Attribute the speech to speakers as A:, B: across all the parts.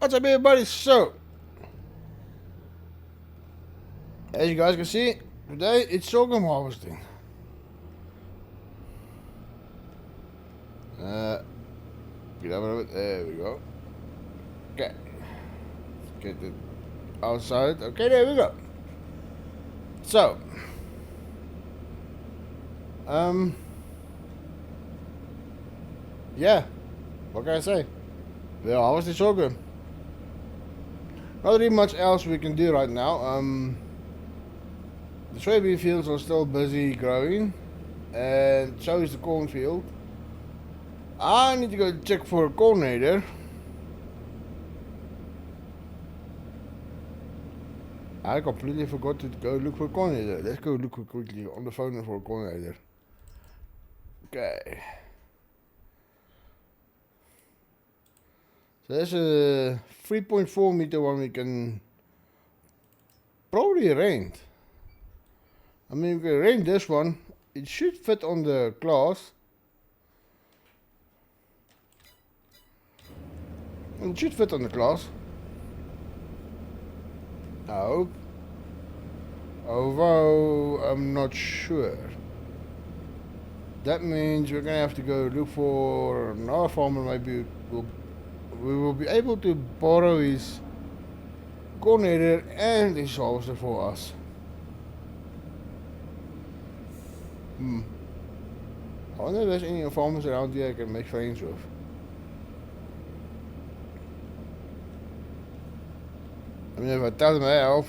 A: What's up, everybody? So, as you guys can see, today it's sorghum harvesting. Get over it. There we go. Okay. Let's get it outside. Okay, there we go. So, yeah. What can I say? We're harvesting sorghum. Not really much else we can do right now. The soybean fields are still busy growing, and so is the cornfield. I need to go check for a coordinator. I completely forgot to go look for a coordinator. Let's go look quickly on the phone for a coordinator. Okay. So there's a 3.4 meter one we can probably rent. I mean, we can rent this one. It should fit on the class. It should fit on the class. I hope. Although I'm not sure. That means we're gonna have to go look for another farmer. Maybe we will be able to borrow his coordinator and his harvester for us. I wonder if there's any farmers around here I can make friends with. I mean, if I tell them, hey, I'll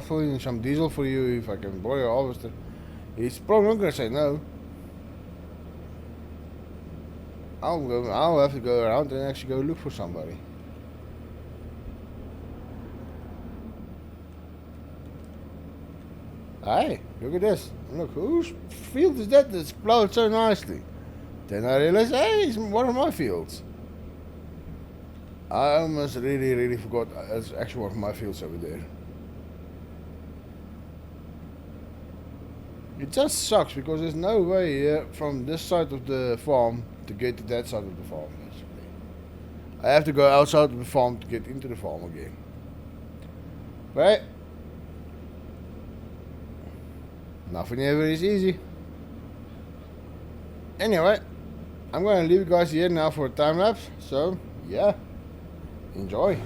A: fill in some diesel for you if I can borrow your harvester, he's probably not gonna say no. I'll have to go around and actually go look for somebody. Hey, look at this. Look, whose field is that that's plowed so nicely? Then I realized, hey, it's one of my fields. I almost really forgot that's actually one of my fields over there. It just sucks because there's no way here from this side of the farm to get to that side of the farm, basically. I have to go outside of the farm to get into the farm again. Right? Nothing ever is easy. Anyway, I'm going to leave you guys here now for a time lapse. So, yeah. Enjoy.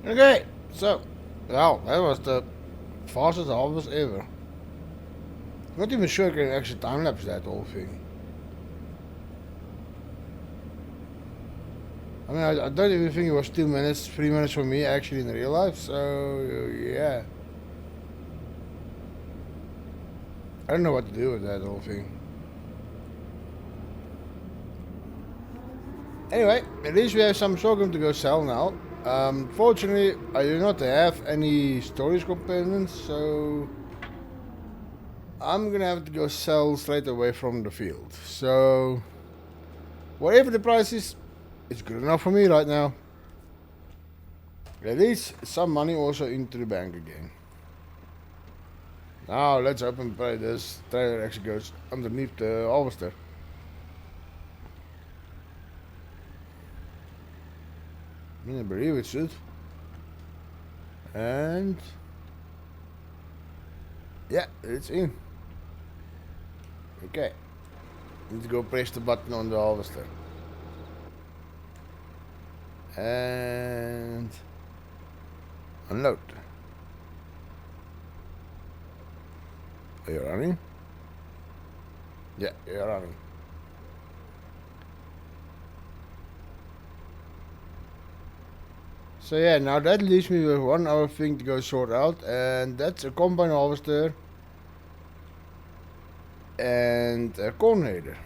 A: Okay, so, well, that was the fastest harvest ever. Not even sure I can actually time lapse that whole thing. I mean, I don't even think it was 2 minutes, 3 minutes for me actually in real life, so yeah. I don't know what to do with that whole thing. Anyway, at least we have some sorghum to go sell now. Fortunately, I do not have any storage components, so I'm gonna have to go sell straight away from the field. So, whatever the price is, it's good enough for me right now. At least some money also into the bank again. Now let's hope and pray this trailer actually goes underneath the harvester. I mean, I believe it should. And yeah, it's in. Okay. Need to go press the button on the harvester. And unload. Are you running? Yeah, you're running. So yeah, now that leaves me with one other thing to go sort out, and that's a combine harvester and a corn header.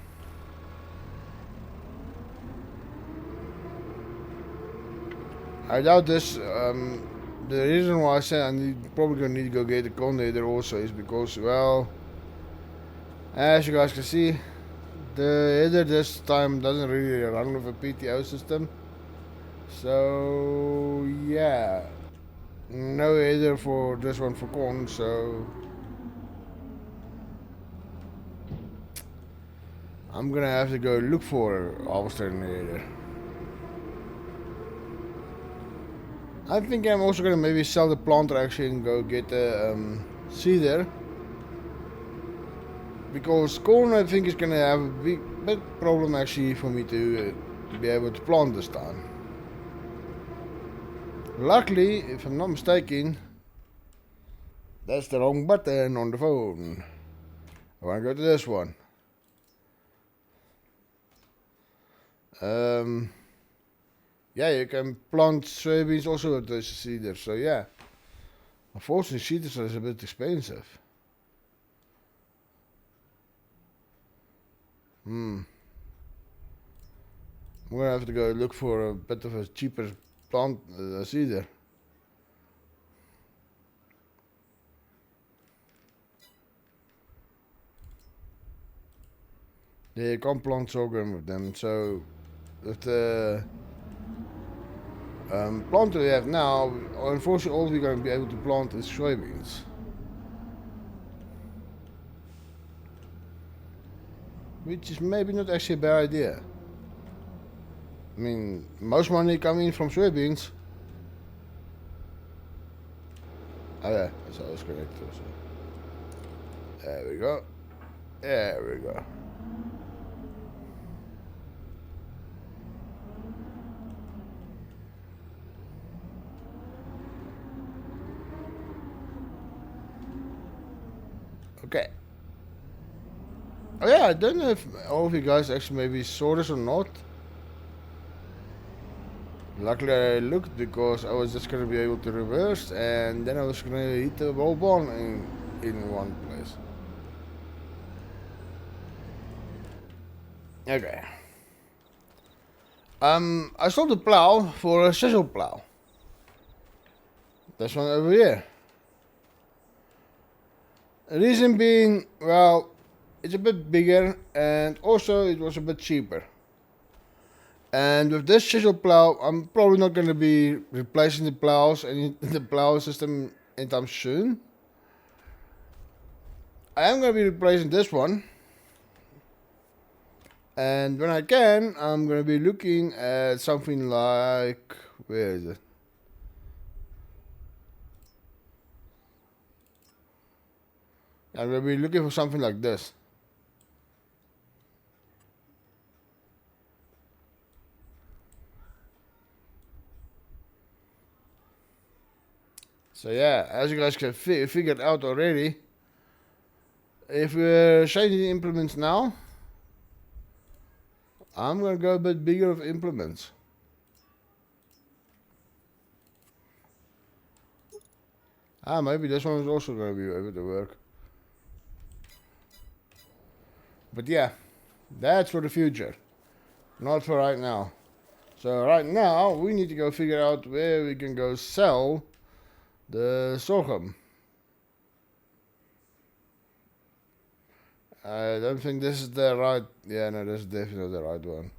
A: I doubt this. The reason why I said probably gonna need to go get a corn header also is because, well, as you guys can see, the header this time doesn't really run with a PTO system. So yeah, no header for this one for corn. So I'm gonna have to go look for a harvester and a header. I think I'm also gonna maybe sell the planter actually and go get a seeder. Because corn I think is gonna have a big problem actually for me to be able to plant this time. Luckily, if I'm not mistaken, that's the wrong button on the phone. I wanna go to this one. Yeah, you can plant soybeans also with this seeder, so yeah. Unfortunately, seeders is a bit expensive. I'm gonna have to go look for a bit of a cheaper plant seeder. Yeah, you can't plant sorghum with them, so with the planter we have now, unfortunately all we're going to be able to plant is soybeans. Which is maybe not actually a bad idea. I mean, most money coming from soybeans. Oh yeah, that's always connected also. There we go. There we go. Okay. Oh yeah, I don't know if all of you guys actually maybe saw this or not. Luckily I looked because I was just gonna be able to reverse and then I was gonna hit the whole barn in one place. Okay. I sold the plow for a chisel plow. This one over here. The reason being, well, it's a bit bigger and also it was a bit cheaper. And with this chisel plow, I'm probably not going to be replacing the plows and the plow system anytime soon. I am going to be replacing this one. And when I can, I'm going to be looking at something like, where is it? I'm going to be looking for something like this. So yeah, as you guys can figured out already, if we're changing the implements now, I'm gonna go a bit bigger of implements. Maybe this one is also gonna be able to work. But yeah, that's for the future, not for right now. So right now, we need to go figure out where we can go sell the sorghum. I don't think this is the right... Yeah, no, this is definitely the right one.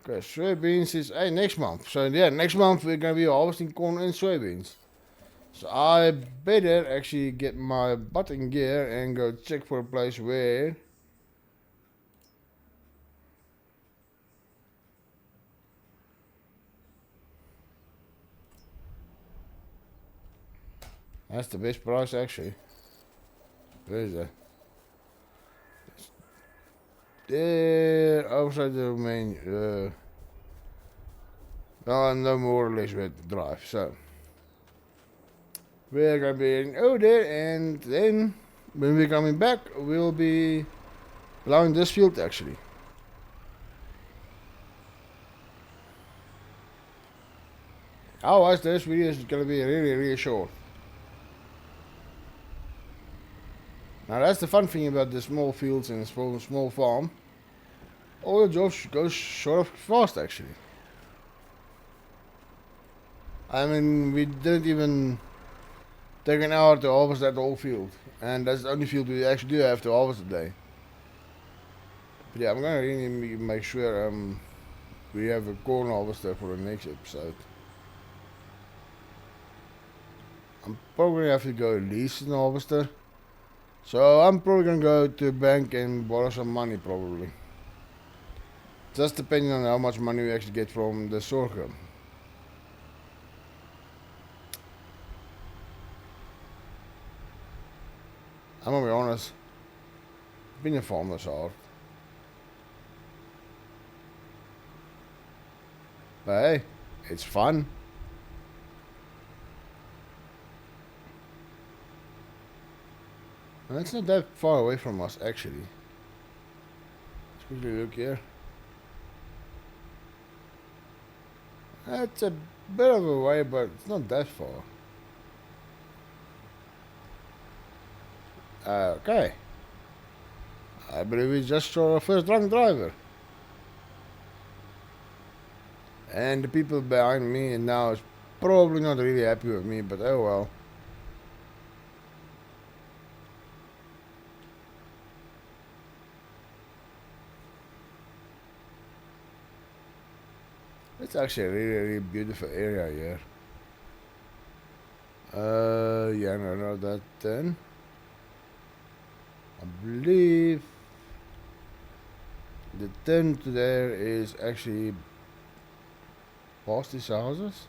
A: Okay, soybeans is... Hey, next month. So yeah, next month we're going to be harvesting corn and soybeans. So I better actually get my butt in gear and go check for a place where... That's the best price actually. Where is that? There, outside the main... no more or less with the drive, so... We're gonna be in there, and then when we're coming back, we'll be plowing this field actually. Otherwise, this video is gonna be really short. Now that's the fun thing about the small fields and small farm. All the jobs go sort of fast actually. I mean, we didn't even take an hour to harvest that whole field, and that's the only field we actually do have to harvest today. But yeah, I'm gonna really make sure we have a corn harvester for the next episode. I'm probably gonna have to go lease an harvester. So I'm probably gonna go to the bank and borrow some money probably. Just depending on how much money we actually get from the sorghum. I'm gonna be honest, being a farmer is hard. But hey, it's fun. And it's not that far away from us actually. Let's quickly look here. It's a bit of a way, but it's not that far. Okay. I believe we just saw our first drunk driver. And the people behind me now is probably not really happy with me, but oh well. It's actually a really beautiful area here. Yeah, no, that then. I believe the tent there is actually past these houses.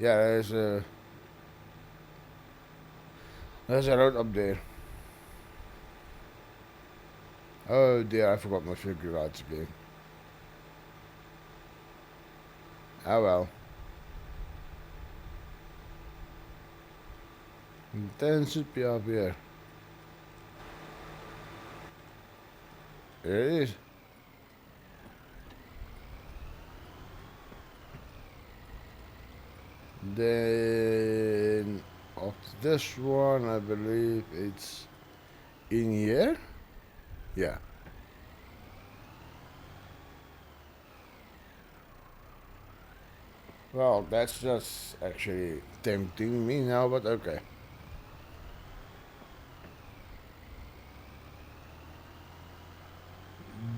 A: Yeah, there's a road up there. Oh dear, I forgot my figure rights again. Oh well. Then should be up here. There it is. Then after this one, I believe it's in here. Yeah. Well, that's just actually tempting me now, but okay.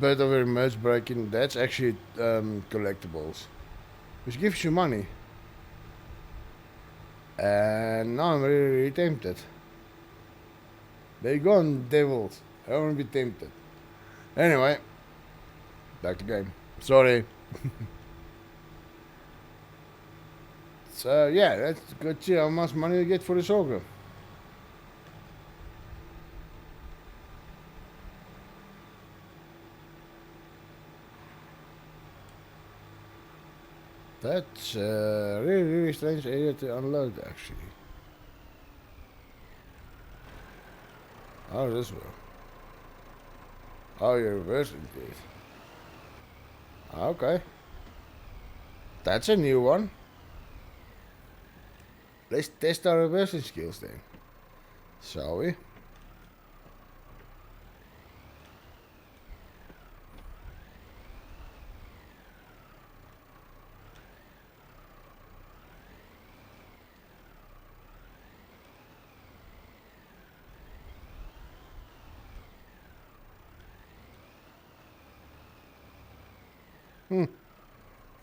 A: Bit of a merge breaking, that's actually collectibles, which gives you money. And now I'm really tempted. They're gone, devils. I don't want to be tempted. Anyway, back to game. Sorry. So yeah, that's good to see how much money you get for the sorghum. That's a really strange area to unload, actually. Oh, this way. Oh, you're reversing it. Okay. That's a new one. Let's test our reversing skills then. Shall we?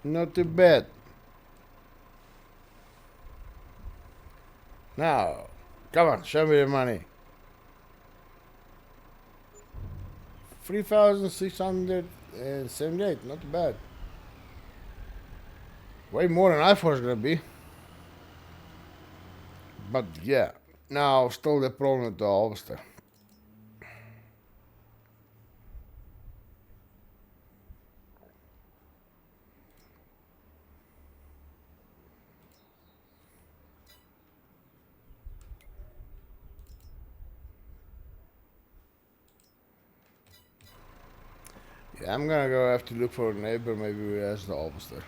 A: Not too bad. Now, come on, show me the money. 3,678, not too bad. Way more than I thought it was gonna be. But yeah, now still the problem with the harvester. Yeah, I'm gonna go have to look for a neighbor maybe who has the harvester.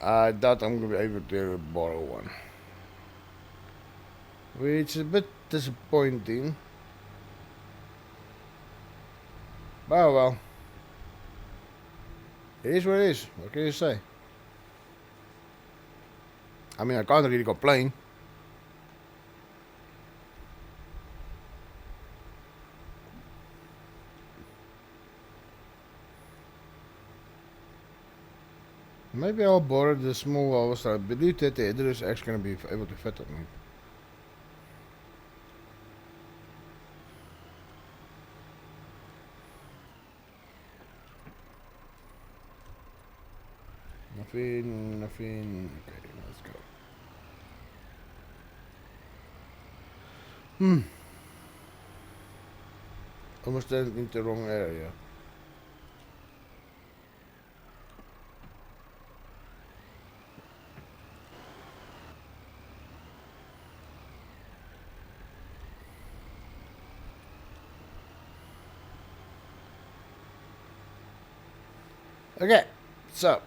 A: I doubt I'm gonna be able to borrow one. Which is a bit disappointing. But well. It is what it is. What can you say? I mean, I can't really complain. Maybe I'll borrow the small harvester. I believe that the header is actually going to be able to fit on me. Nothing. Okay, let's go. Almost in the wrong area. Okay, so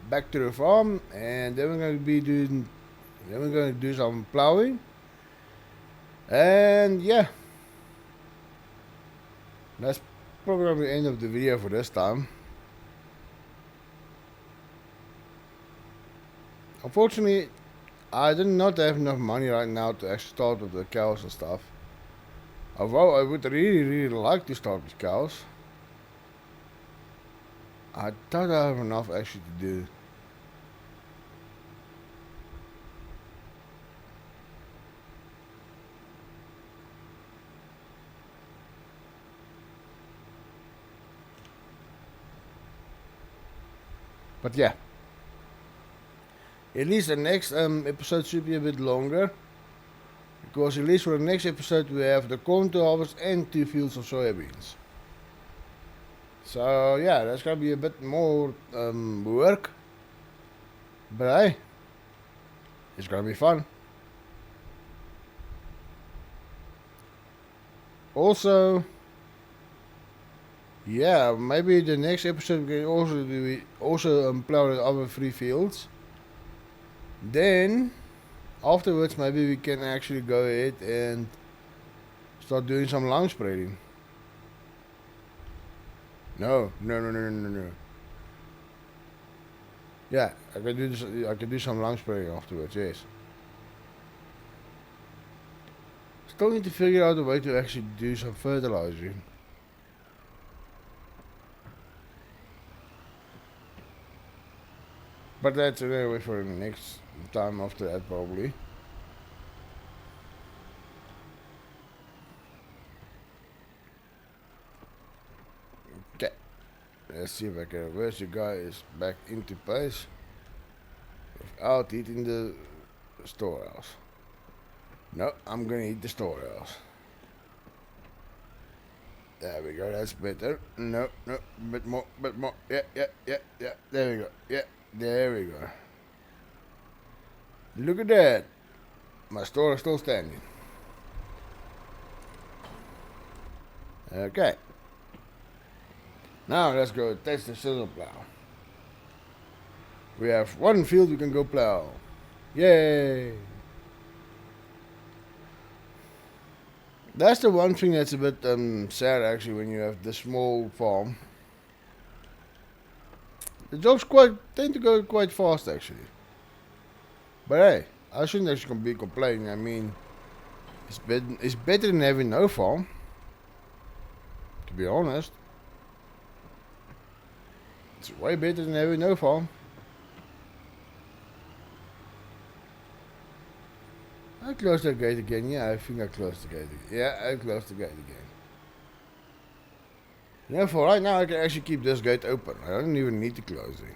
A: back to the farm, and then we're going to be doing. Then we're going to do some plowing, and yeah, that's probably going to be the end of the video for this time. Unfortunately, I did not have enough money right now to actually start with the cows and stuff. Although I would really like to start with cows, I don't have enough actually to do. But yeah, at least the next episode should be a bit longer. Because at least for the next episode we have the corn to harvest and 2 fields of soybeans. So yeah, that's gonna be a bit more work. But hey, it's gonna be fun. Also, yeah, maybe the next episode we can also plow the other 3 fields. Then afterwards maybe we can actually go ahead and start doing some lawn spreading. No. Yeah, I can do this. I can do some lawn spreading afterwards. Yes. Still need to figure out a way to actually do some fertilizing. But that's anyway for the next time after that probably. Okay. Let's see if I can reverse you guys back into place without eating the storehouse. No, I'm gonna eat the storehouse. There we go, that's better. No, no, bit more, bit more. Yeah, yeah, yeah, yeah. There we go. Yeah, there we go. Look at that. My store is still standing. Okay. Now let's go test the scissor plow. We have one field we can go plow. Yay! That's the one thing that's a bit sad actually when you have the small farm. The jobs tend to go quite fast actually. But hey, I shouldn't actually be complaining. I mean, it's better than having no farm. To be honest, it's way better than having no farm. I closed the gate again. Yeah, I think I closed the gate again. Yeah, I closed the gate again. Yeah, for right now I can actually keep this gate open. I don't even need to close it.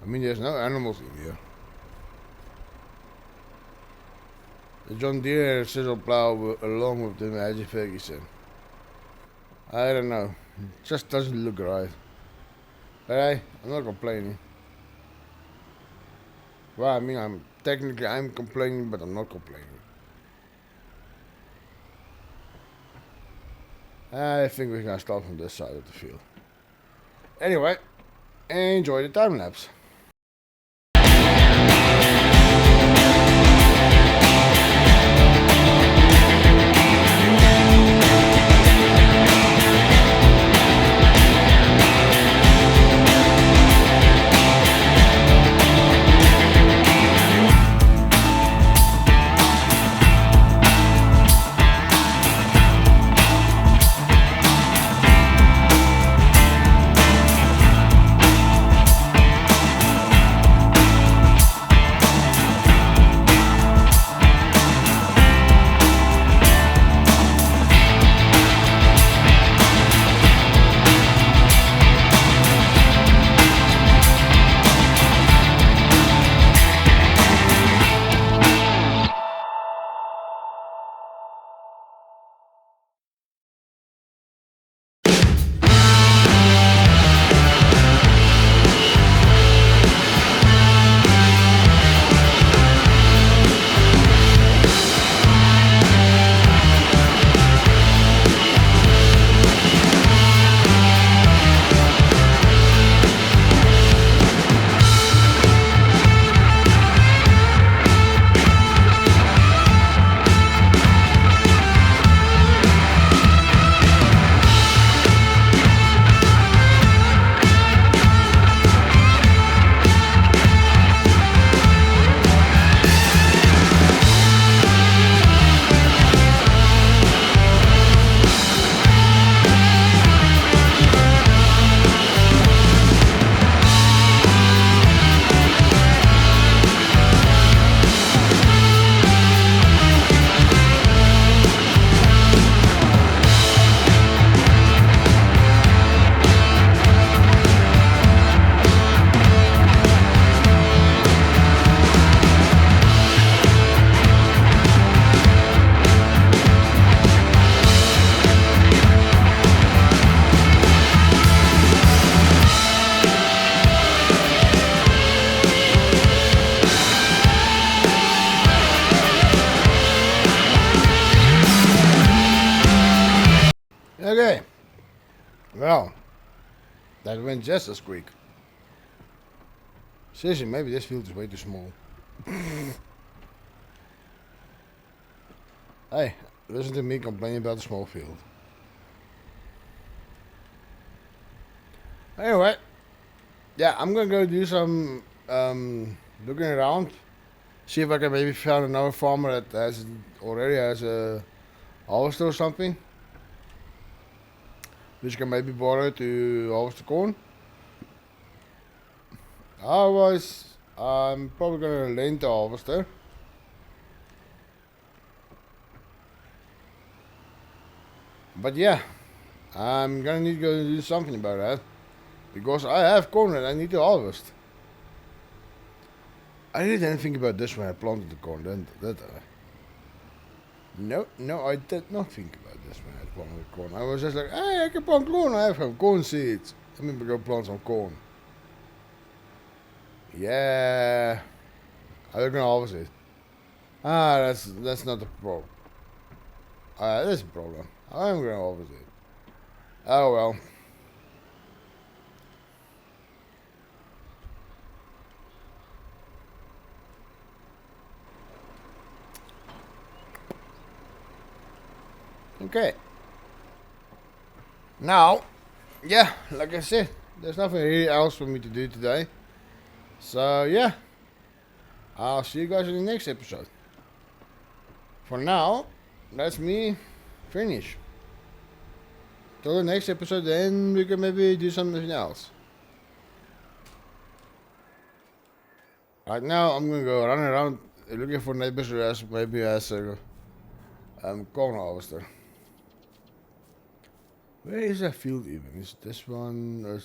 A: I mean, there's no animals in here. The John Deere scissor plow along with the Magic Ferguson. I don't know. It just doesn't look right. But hey, I'm not complaining. Well, I mean, I'm complaining, but I'm not complaining. I think we're gonna start from this side of the field. Anyway, enjoy the time lapse. Okay. Well, that went just as quick. Seriously, maybe this field is way too small. Hey, listen to me complaining about the small field. Anyway, yeah, I'm gonna go do some looking around. See if I can maybe find another farmer that already has a harvester or something. Which can maybe borrow to harvest the corn. Otherwise, I'm probably gonna lend the harvester. But yeah, I'm gonna need to go do something about that. Because I have corn and I need to harvest. I really didn't think about this when I planted the corn, did I? No, no, I did not think about this when I was planting the corn. I was just like, hey, I can plant corn. I have some corn seeds. Let me go plant some corn. Yeah. I'm gonna harvest it. Ah, that's not the problem. That's a problem. I'm gonna harvest it. Oh well. Okay. Now, yeah, like I said, there's nothing really else for me to do today. So yeah, I'll see you guys in the next episode. For now, that's me finished. Till the next episode, then we can maybe do something else. Right now, I'm gonna go run around looking for neighbors who has maybe has a corn harvester. Where is that field even? Is this one?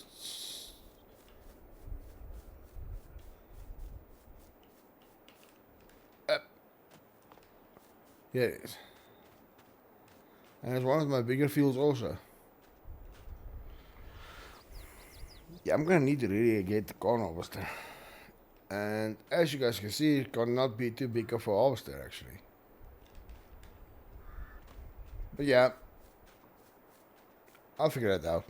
A: Yeah, it is. And it's one of my bigger fields also. Yeah, I'm gonna need to really get the corn harvester. And as you guys can see, it cannot be too big of a harvester actually. But yeah, I'll figure it out.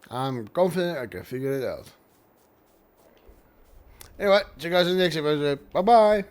A: I'm confident I can figure it out. Anyway, see you guys in the next episode. Bye bye.